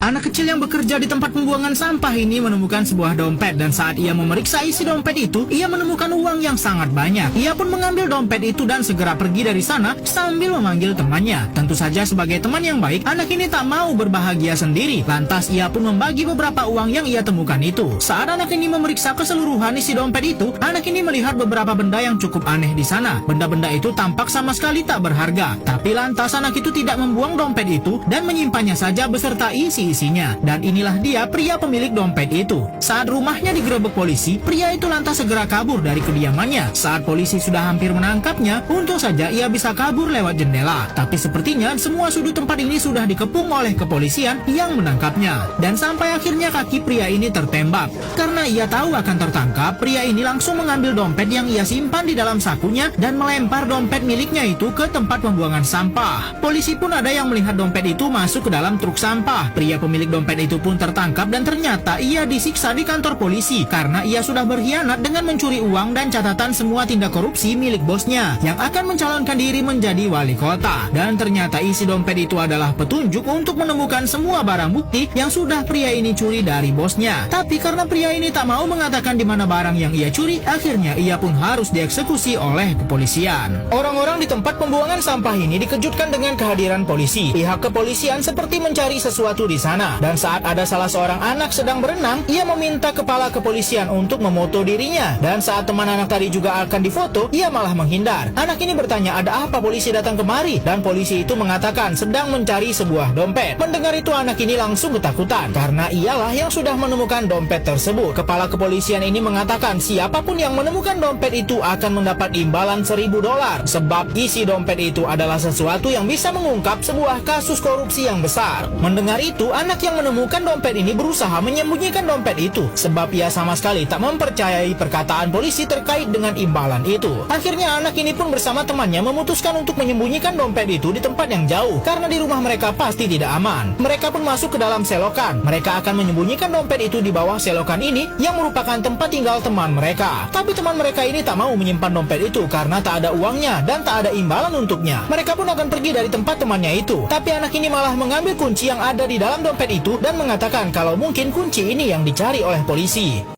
Anak kecil yang bekerja di tempat pembuangan sampah ini menemukan sebuah dompet dan saat ia memeriksa isi dompet itu, ia menemukan uang yang sangat banyak. Ia pun mengambil dompet itu dan segera pergi dari sana sambil memanggil temannya. Tentu saja sebagai teman yang baik, anak ini tak mau berbahagia sendiri. Lantas ia pun membagi beberapa uang yang ia temukan itu. Saat anak ini memeriksa keseluruhan isi dompet itu, anak ini melihat beberapa benda yang cukup aneh di sana. Benda-benda itu tampak sama sekali tak berharga. Tapi lantas anak itu tidak membuang dompet itu dan menyimpannya saja beserta isi-isinya. Dan inilah dia pria pemilik dompet itu. Saat rumahnya digerebek polisi, pria itu lantas segera kabur dari kediamannya. Saat polisi sudah hampir menangkapnya, untung saja ia bisa kabur lewat jendela. Tapi sepertinya semua sudut tempat ini sudah dikepung oleh kepolisian yang menangkapnya. Dan sampai akhirnya kaki pria ini tertembak. Karena ia tahu akan tertangkap, pria ini langsung mengambil dompet yang ia simpan di dalam sakunya dan melempar dompet miliknya itu ke tempat pembuangan sampah. Polisi pun ada yang melihat dompet itu masuk ke dalam truk sampah. Pria pemilik dompet itu pun tertangkap dan ternyata ia disiksa di kantor polisi karena ia sudah berkhianat dengan mencuri uang dan catatan semua tindak korupsi milik bosnya yang akan mencalonkan diri menjadi wali kota. Dan ternyata isi dompet itu adalah petunjuk untuk menemukan semua barang bukti yang sudah pria ini curi dari bosnya. Tapi karena pria ini tak mau mengatakan di mana barang yang ia curi, akhirnya ia pun harus dieksekusi oleh kepolisian. Orang-orang di tempat pembuangan sampah ini dikejutkan dengan kehadiran polisi. Pihak kepolisian seperti mencari sesuatu di sana. Dan saat ada salah seorang anak sedang berenang, ia meminta kepala kepolisian untuk memoto dirinya. Dan saat teman anak tadi juga akan difoto, ia malah menghindar. Anak ini bertanya ada apa polisi datang kemari, dan polisi itu mengatakan sedang mencari sebuah dompet. Mendengar itu anak ini langsung ketakutan karena ialah yang sudah menemukan dompet tersebut. Kepala kepolisian ini mengatakan siapapun yang menemukan dompet itu akan mendapat imbalan $1.000 sebab isi dompet itu adalah sesuatu yang bisa mengungkap sebuah kasus korupsi yang besar. Mendengar itu, anak yang menemukan dompet ini berusaha menyembunyikan dompet itu sebab ia sama sekali tak mempercayai perkataan polisi terkait dengan imbalan itu. Akhirnya anak ini pun bersama temannya memutuskan untuk menyembunyikan dompet itu di tempat yang jauh karena di rumah mereka pasti tidak aman. Mereka pun masuk ke dalam selokan. Mereka akan menyembunyikan dompet itu di bawah selokan ini yang merupakan tempat tinggal teman mereka. Tapi teman mereka ini tak mau menyimpan dompet itu karena tak ada uangnya dan tak ada imbalan untuknya. Mereka pun akan pergi dari tempat temannya itu. Tapi anak ini malah mengambil kunci yang ada di dalam dompet itu dan mengatakan kalau mungkin kunci ini yang dicari oleh polisi.